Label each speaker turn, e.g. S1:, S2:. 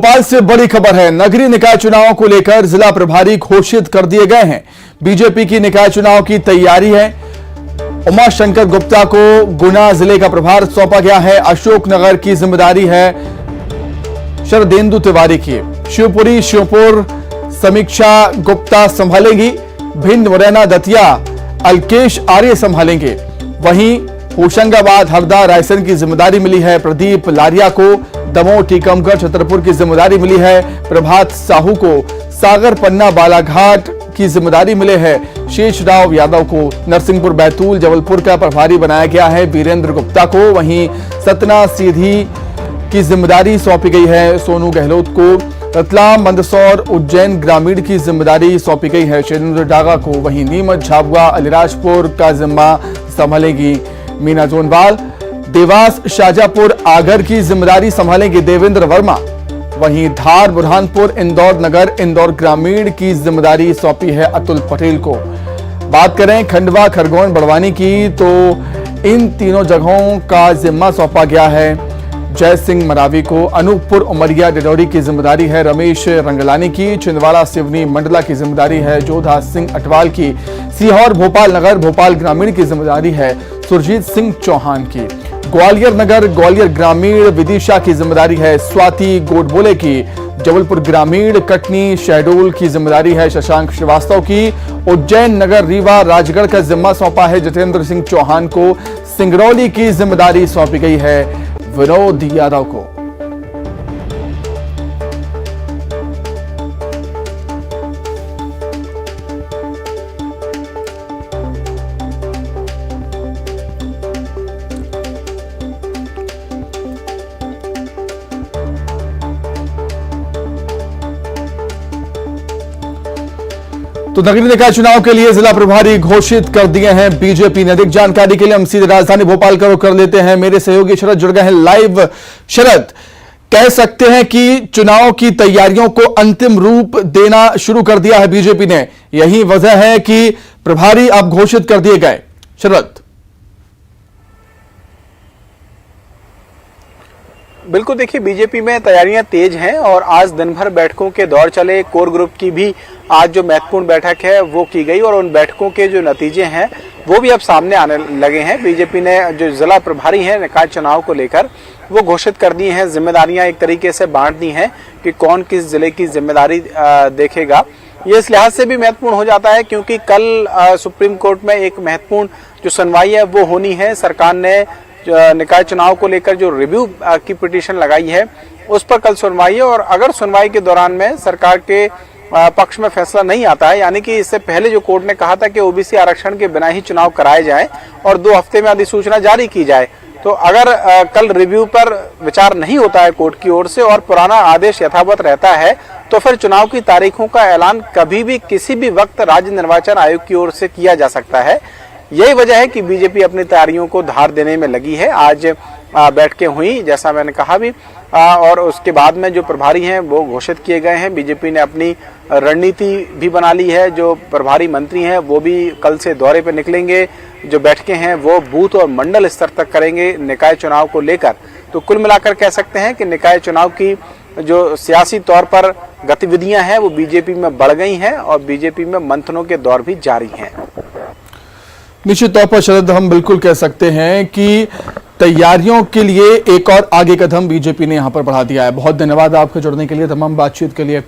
S1: भोपाल से बड़ी खबर है। नगरीय निकाय चुनावों को लेकर जिला प्रभारी घोषित कर दिए गए हैं। बीजेपी की निकाय चुनाव की तैयारी है। उमाशंकर गुप्ता को गुना जिले का प्रभार सौंपा गया है। अशोकनगर की जिम्मेदारी है शरदेंदु तिवारी की। शिवपुरी श्योपुर समीक्षा गुप्ता संभालेंगी। भिंड मुरैना दतिया अलकेश आर्य संभालेंगे। वहीं होशंगाबाद हरदा रायसेन की जिम्मेदारी मिली है प्रदीप लारिया को। दमोह टीकमगढ़ छतरपुर की जिम्मेदारी मिली है प्रभात साहू को। सागर पन्ना बालाघाट की जिम्मेदारी मिले है शेषराव यादव को। नरसिंहपुर बैतूल जबलपुर का प्रभारी बनाया गया है वीरेंद्र गुप्ता को। वहीं सतना सीधी की जिम्मेदारी सौंपी गई है सोनू गहलोत को। रतलाम मंदसौर उज्जैन ग्रामीण की जिम्मेदारी सौंपी गई है शैलेंद्र डागा को। वहीं नीमच झाबुआ अलीराजपुर का जिम्मा संभालेगी मीना जोनवाल। देवास शाजापुर आगर की जिम्मेदारी संभालेंगे देवेंद्र वर्मा। वहीं धार बुरहानपुर इंदौर नगर इंदौर ग्रामीण की जिम्मेदारी सौंपी है अतुल पटेल को। बात करें खंडवा खरगोन बड़वानी की तो इन तीनों जगहों का जिम्मा सौंपा गया है जय सिंह मरावी को। अनूपपुर उमरिया डिडौरी की जिम्मेदारी है रमेश रंगलानी की। छिंदवाड़ा सिवनी मंडला की जिम्मेदारी है जोधा सिंह अटवाल की। सीहोर भोपाल नगर भोपाल ग्रामीण की जिम्मेदारी है सुरजीत सिंह चौहान की। ग्वालियर नगर ग्वालियर ग्रामीण विदिशा की जिम्मेदारी है स्वाति गोडबोले की। जबलपुर ग्रामीण कटनी शहडोल की जिम्मेदारी है शशांक श्रीवास्तव की। उज्जैन नगर रीवा राजगढ़ का जिम्मा सौंपा है जितेंद्र सिंह चौहान को। सिंगरौली की जिम्मेदारी सौंपी गई है विनोद यादव को। तो नगरीय निकाय चुनाव के लिए जिला प्रभारी घोषित कर दिए हैं बीजेपी ने। अधिक जानकारी के लिए हम सीधे राजधानी भोपाल का रुख कर लेते हैं। मेरे सहयोगी शरद जुड़ गए हैं लाइव। शरद, कह सकते हैं कि चुनाव की तैयारियों को अंतिम रूप देना शुरू कर दिया है बीजेपी ने। यही वजह है कि प्रभारी अब घोषित कर दिए गए। शरद,
S2: बिल्कुल, देखिए बीजेपी में तैयारियां तेज हैं और आज दिन भर बैठकों के दौर चले। कोर ग्रुप की भी आज जो महत्वपूर्ण बैठक है वो की गई और उन बैठकों के जो नतीजे हैं वो भी अब सामने आने लगे हैं। बीजेपी ने जो जिला प्रभारी हैं निकाय चुनाव को लेकर वो घोषित कर दी हैं। जिम्मेदारियां एक तरीके से बांट दी हैं कि कौन किस जिले की जिम्मेदारी देखेगा। ये इस लिहाज से भी महत्वपूर्ण हो जाता है क्योंकि कल सुप्रीम कोर्ट में एक महत्वपूर्ण जो सुनवाई है वो होनी है। सरकार ने निकाय चुनाव को लेकर जो रिव्यू की पिटीशन लगाई है उस पर कल सुनवाई है और अगर सुनवाई के दौरान में सरकार के पक्ष में फैसला नहीं आता है, यानी कि इससे पहले जो कोर्ट ने कहा था कि ओबीसी आरक्षण के बिना ही चुनाव कराए जाए और 2 हफ्ते में अधिसूचना जारी की जाए, तो अगर कल रिव्यू पर विचार नहीं होता है कोर्ट की ओर से और पुराना आदेश यथावत रहता है तो फिर चुनाव की तारीखों का ऐलान कभी भी किसी भी वक्त राज्य निर्वाचन आयोग की ओर से किया जा सकता है। यही वजह है कि बीजेपी अपनी तैयारियों को धार देने में लगी है। आज बैठकें हुई जैसा मैंने कहा भी और उसके बाद में जो प्रभारी हैं वो घोषित किए गए हैं। बीजेपी ने अपनी रणनीति भी बना ली है। जो प्रभारी मंत्री हैं वो भी कल से दौरे पर निकलेंगे। जो बैठकें हैं वो बूथ और मंडल स्तर तक करेंगे निकाय चुनाव को लेकर। तो कुल मिलाकर कह सकते हैं कि निकाय चुनाव की जो सियासी तौर पर गतिविधियां हैं वो बीजेपी में बढ़ गई हैं और बीजेपी में मंथनों के दौर भी जारी हैं।
S1: निश्चित तौर पर शरद, हम बिल्कुल कह सकते हैं कि तैयारियों के लिए एक और आगे कदम बीजेपी ने यहां पर बढ़ा दिया है। बहुत धन्यवाद आपके जुड़ने के लिए, तमाम बातचीत के लिए।